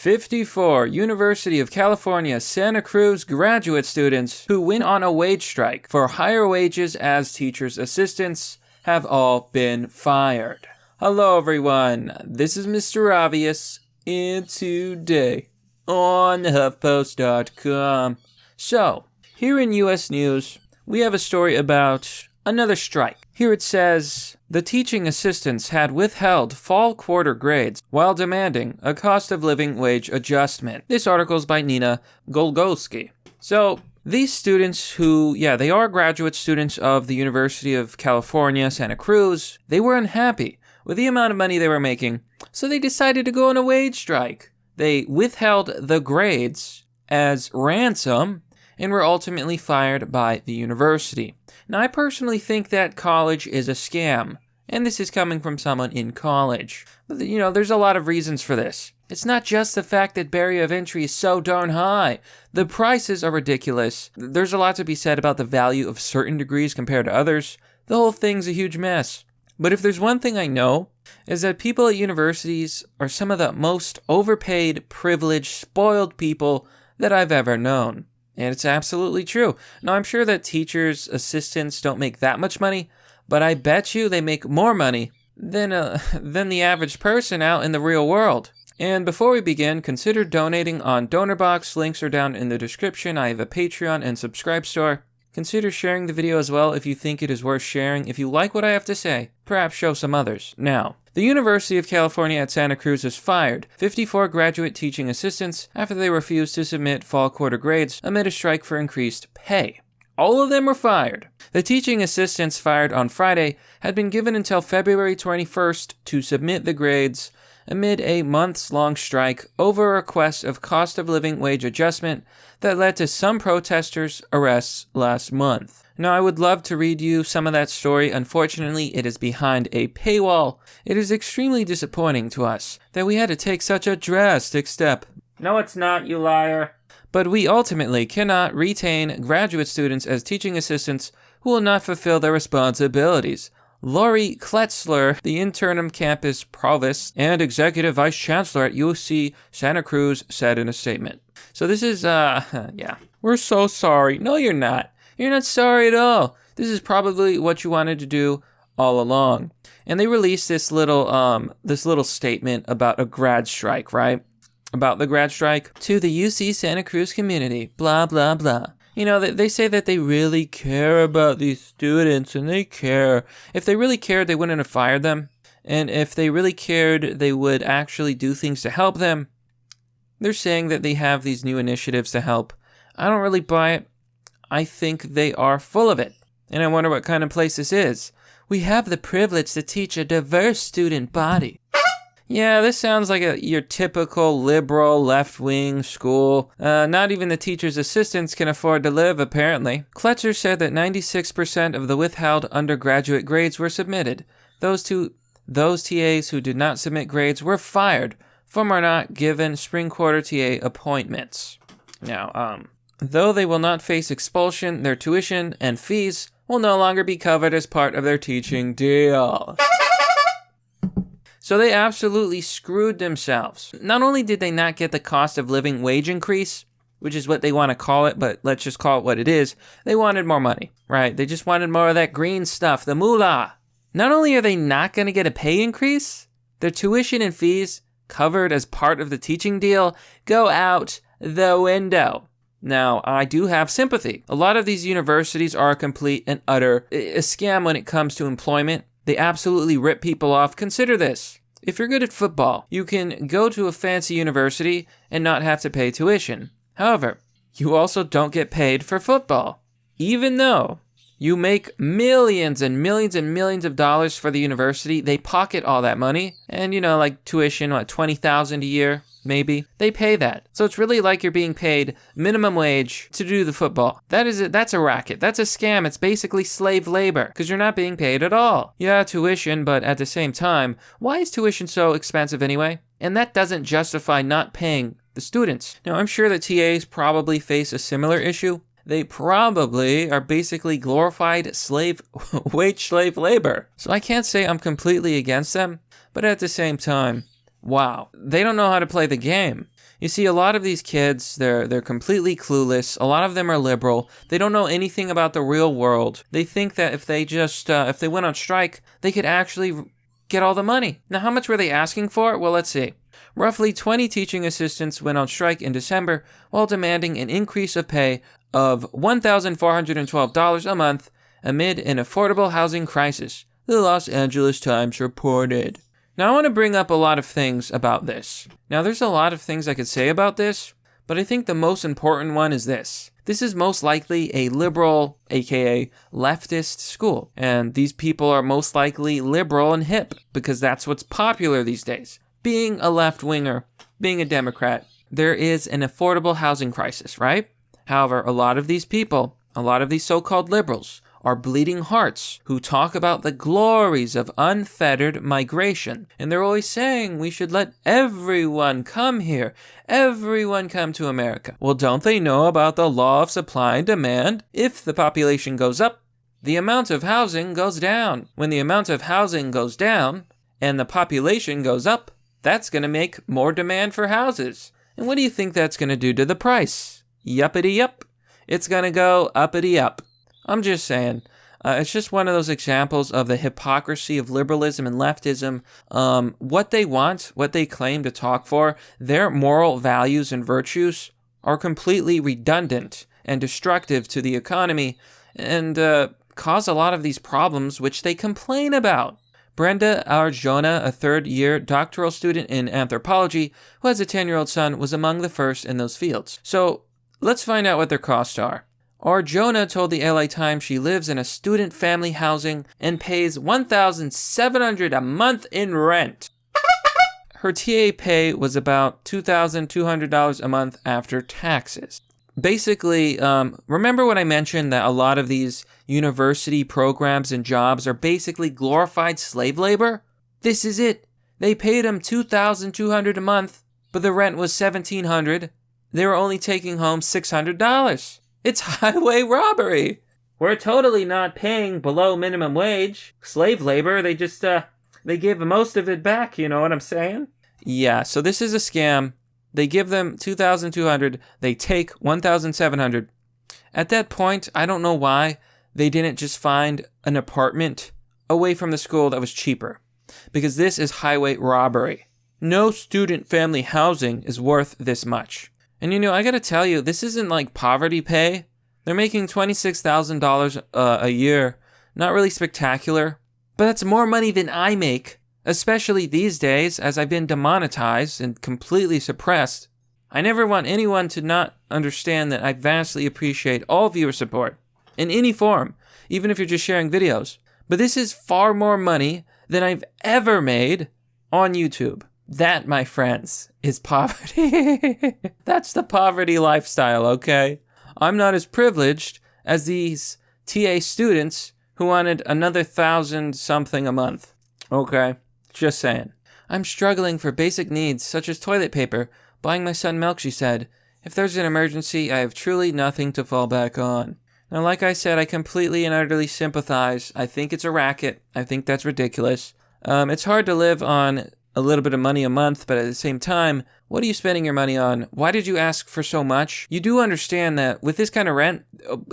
54 University of California Santa Cruz graduate students who went on a wage strike for higher wages as teachers' assistants have all been fired. Hello everyone, this is Mr. Obvious, and today on HuffPost.com. So, here in US News, we have a story about another strike. Here it says, the teaching assistants had withheld fall quarter grades while demanding a cost of living wage adjustment. This article is by Nina Golgolsky. So, these students who, they are graduate students of the University of California, Santa Cruz, they were unhappy with the amount of money they were making, so they decided to go on a wage strike. They withheld the grades as ransom and were ultimately fired by the university. Now, I personally think that college is a scam, and this is coming from someone in college. But, there's a lot of reasons for this. It's not just the fact that barrier of entry is so darn high. The prices are ridiculous. There's a lot to be said about the value of certain degrees compared to others. The whole thing's a huge mess. But if there's one thing I know, is that people at universities are some of the most overpaid, privileged, spoiled people that I've ever known. And it's absolutely true. Now, I'm sure that teachers' assistants don't make that much money, but I bet you they make more money than the average person out in the real world. And before we begin, consider donating on DonorBox. Links are down in the description. I have a Patreon and Subscribe store. Consider sharing the video as well if you think it is worth sharing. If you like what I have to say, perhaps show some others. Now, the University of California at Santa Cruz has fired 54 graduate teaching assistants after they refused to submit fall quarter grades amid a strike for increased pay. All of them were fired. The teaching assistants fired on Friday had been given until February 21st to submit the grades amid a months-long strike over a request of cost of living wage adjustment that led to some protesters' arrests last month. Now, I would love to read you some of that story. Unfortunately, it is behind a paywall. It is extremely disappointing to us that we had to take such a drastic step. No, it's not, you liar. But we ultimately cannot retain graduate students as teaching assistants who will not fulfill their responsibilities. Lori Kletzler, the interim campus provost and executive vice chancellor at UC Santa Cruz, said in a statement. So this is, we're so sorry. No, you're not. You're not sorry at all. This is probably what you wanted to do all along. And they released this little statement about a grad strike, right? About the grad strike. To the UC Santa Cruz community, blah, blah, blah. They say that they really care about these students, and they care. If they really cared, they wouldn't have fired them. And if they really cared, they would actually do things to help them. They're saying that they have these new initiatives to help. I don't really buy it. I think they are full of it. And I wonder what kind of place this is. We have the privilege to teach a diverse student body. Yeah, this sounds like your typical liberal left-wing school. Not even the teacher's assistants can afford to live, apparently. Kletzer said that 96% of the withheld undergraduate grades were submitted. Those TAs who did not submit grades were fired from or not given spring quarter TA appointments. Now, though they will not face expulsion, their tuition and fees will no longer be covered as part of their teaching deal. So they absolutely screwed themselves. Not only did they not get the cost of living wage increase, which is what they want to call it, but let's just call it what it is, they wanted more money, right? They just wanted more of that green stuff, the moolah. Not only are they not going to get a pay increase, their tuition and fees covered as part of the teaching deal go out the window. Now, I do have sympathy. A lot of these universities are a complete and utter scam when it comes to employment. They absolutely rip people off. Consider this. If you're good at football, you can go to a fancy university and not have to pay tuition. However, you also don't get paid for football. Even though you make millions and millions and millions of dollars for the university, they pocket all that money. And, like tuition, $20,000 a year? Maybe. They pay that. So it's really like you're being paid minimum wage to do the football. That's a racket. That's a scam. It's basically slave labor because you're not being paid at all. Yeah, tuition, but at the same time, why is tuition so expensive anyway? And that doesn't justify not paying the students. Now, I'm sure that TAs probably face a similar issue. They probably are basically glorified wage slave labor. So I can't say I'm completely against them, but at the same time, Wow, they don't know how to play the game. You see, a lot of these kids, they're completely clueless. A lot of them are liberal. They don't know anything about the real world. They think that if they went on strike, they could actually get all the money. Now, how much were they asking for? Well, let's see. Roughly 20 teaching assistants went on strike in December while demanding an increase of pay of $1,412 a month amid an affordable housing crisis, the Los Angeles Times reported. Now, I want to bring up a lot of things about this. Now, there's a lot of things I could say about this, but I think the most important one is this. This is most likely a liberal, aka leftist school, and these people are most likely liberal and hip because that's what's popular these days. Being a left-winger, being a Democrat, there is an affordable housing crisis, right? However, a lot of these people, a lot of these so-called liberals, are bleeding hearts who talk about the glories of unfettered migration. And they're always saying we should let everyone come here, everyone come to America. Well, don't they know about the law of supply and demand? If the population goes up, the amount of housing goes down. When the amount of housing goes down and the population goes up, that's going to make more demand for houses. And what do you think that's going to do to the price? Yuppity yup. It's going to go uppity up. I'm just saying, it's just one of those examples of the hypocrisy of liberalism and leftism. What they want, what they claim to talk for, their moral values and virtues are completely redundant and destructive to the economy and cause a lot of these problems which they complain about. Brenda Arjona, a third-year doctoral student in anthropology who has a 10-year-old son, was among the first in those fields. So let's find out what their costs are. Arjona told the LA Times she lives in a student family housing and pays $1,700 a month in rent. Her TA pay was about $2,200 a month after taxes. Basically, remember when I mentioned that a lot of these university programs and jobs are basically glorified slave labor? This is it. They paid them $2,200 a month, but the rent was $1,700. They were only taking home $600. It's highway robbery. We're totally not paying below minimum wage. Slave labor, they just, they give most of it back, you know what I'm saying? Yeah, so this is a scam. They give them $2,200, they take $1,700. At that point, I don't know why they didn't just find an apartment away from the school that was cheaper. Because this is highway robbery. No student family housing is worth this much. And you know, I gotta tell you, this isn't like poverty pay. They're making $26,000 a year. Not really spectacular. But that's more money than I make. Especially these days, as I've been demonetized and completely suppressed. I never want anyone to not understand that I vastly appreciate all viewer support. In any form. Even if you're just sharing videos. But this is far more money than I've ever made on YouTube. That, my friends, is poverty. That's the poverty lifestyle, okay? I'm not as privileged as these TA students who wanted another 1,000 something a month. Okay, just saying. I'm struggling for basic needs such as toilet paper, buying my son milk, she said. If there's an emergency, I have truly nothing to fall back on. Now, like I said, I completely and utterly sympathize. I think it's a racket. I think that's ridiculous. It's hard to live on a little bit of money a month, but at the same time, what are you spending your money on? Why did you ask for so much? You do understand that with this kind of rent,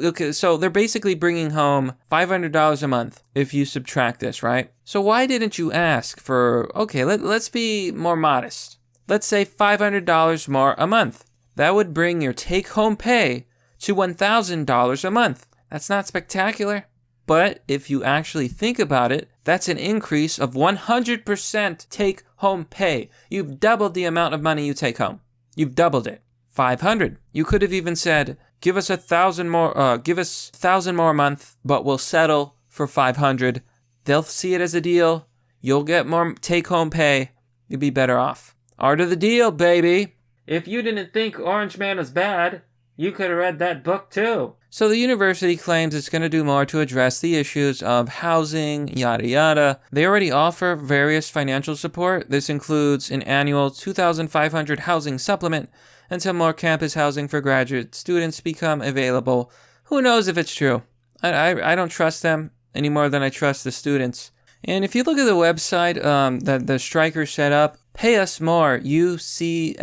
okay, so they're basically bringing home $500 a month if you subtract this, right? So why didn't you ask for, okay, let's be more modest. Let's say $500 more a month. That would bring your take-home pay to $1,000 a month. That's not spectacular. But if you actually think about it, that's an increase of 100% take-home pay. You've doubled the amount of money you take home. You've doubled it. $500. You could have even said, give us $1,000 more a month, but we'll settle for $500. They'll see it as a deal. You'll get more take-home pay. You'll be better off. Art of the deal, baby. If you didn't think Orange Man was bad, you could have read that book too. So the university claims it's going to do more to address the issues of housing, yada yada. They already offer various financial support. This includes an annual $2,500 housing supplement until more campus housing for graduate students become available. Who knows if it's true? I don't trust them any more than I trust the students. And if you look at the website that the strikers set up, Pay us more, UCSC.com.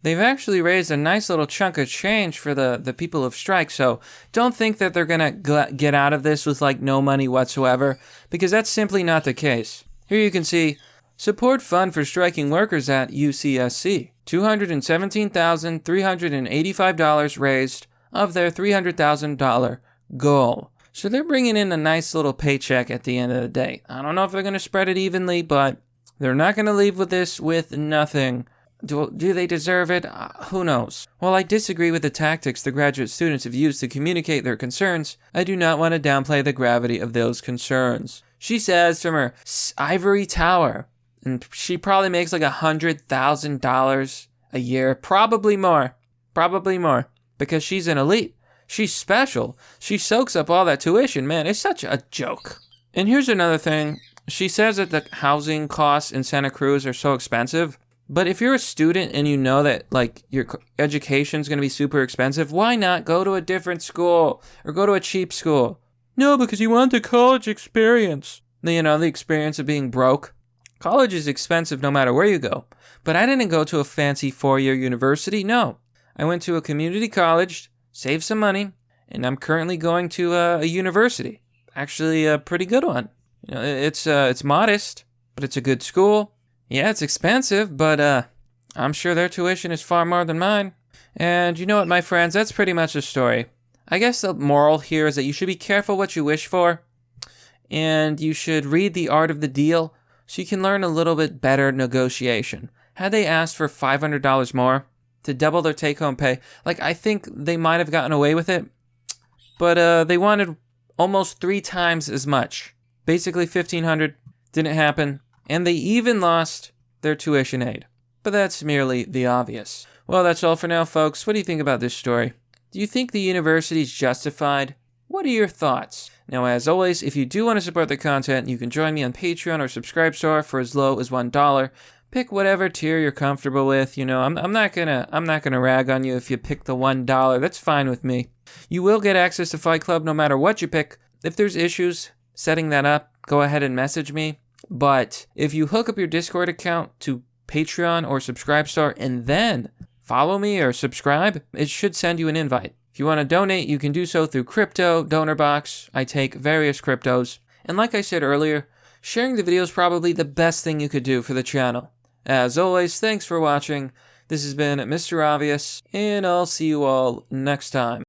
They've actually raised a nice little chunk of change for the people of strike, so don't think that they're gonna get out of this with like no money whatsoever, because that's simply not the case. Here you can see, support fund for striking workers at UCSC. $217,385 raised of their $300,000 goal. So they're bringing in a nice little paycheck at the end of the day. I don't know if they're going to spread it evenly, but they're not going to leave with this with nothing. Do they deserve it? Who knows? While I disagree with the tactics the graduate students have used to communicate their concerns, I do not want to downplay the gravity of those concerns. She says from her ivory tower, and she probably makes like $100,000 a year, probably more, because she's an elite. She's special. She soaks up all that tuition, man. It's such a joke. And here's another thing. She says that the housing costs in Santa Cruz are so expensive. But if you're a student and you know that like your education's going to be super expensive, why not go to a different school or go to a cheap school? No, because you want the college experience. You know, the experience of being broke. College is expensive no matter where you go. But I didn't go to a fancy 4-year university. No. I went to a community college, saved some money, and I'm currently going to a university. Actually, a pretty good one. You know, it's modest, but it's a good school. Yeah, it's expensive, but I'm sure their tuition is far more than mine. And you know what, my friends? That's pretty much the story. I guess the moral here is that you should be careful what you wish for, and you should read The Art of the Deal so you can learn a little bit better negotiation. Had they asked for $500 more to double their take-home pay, like I think they might have gotten away with it, but they wanted almost 3 times as much. Basically $1,500 didn't happen, and they even lost their tuition aid. But that's merely the obvious. Well, that's all for now, folks. What do you think about this story? Do you think the university's justified? What are your thoughts? Now, as always, if you do want to support the content, you can join me on Patreon or Subscribestar for as low as $1. Pick whatever tier you're comfortable with. You know, I'm not gonna rag on you if you pick the $1. That's fine with me. You will get access to Fight Club no matter what you pick. If there's issues setting that up, go ahead and message me. But if you hook up your Discord account to Patreon or Subscribestar and then follow me or subscribe, it should send you an invite. If you want to donate, you can do so through crypto, donor box. I take various cryptos. And like I said earlier, sharing the video is probably the best thing you could do for the channel. As always, thanks for watching. This has been Mr. Obvious, and I'll see you all next time.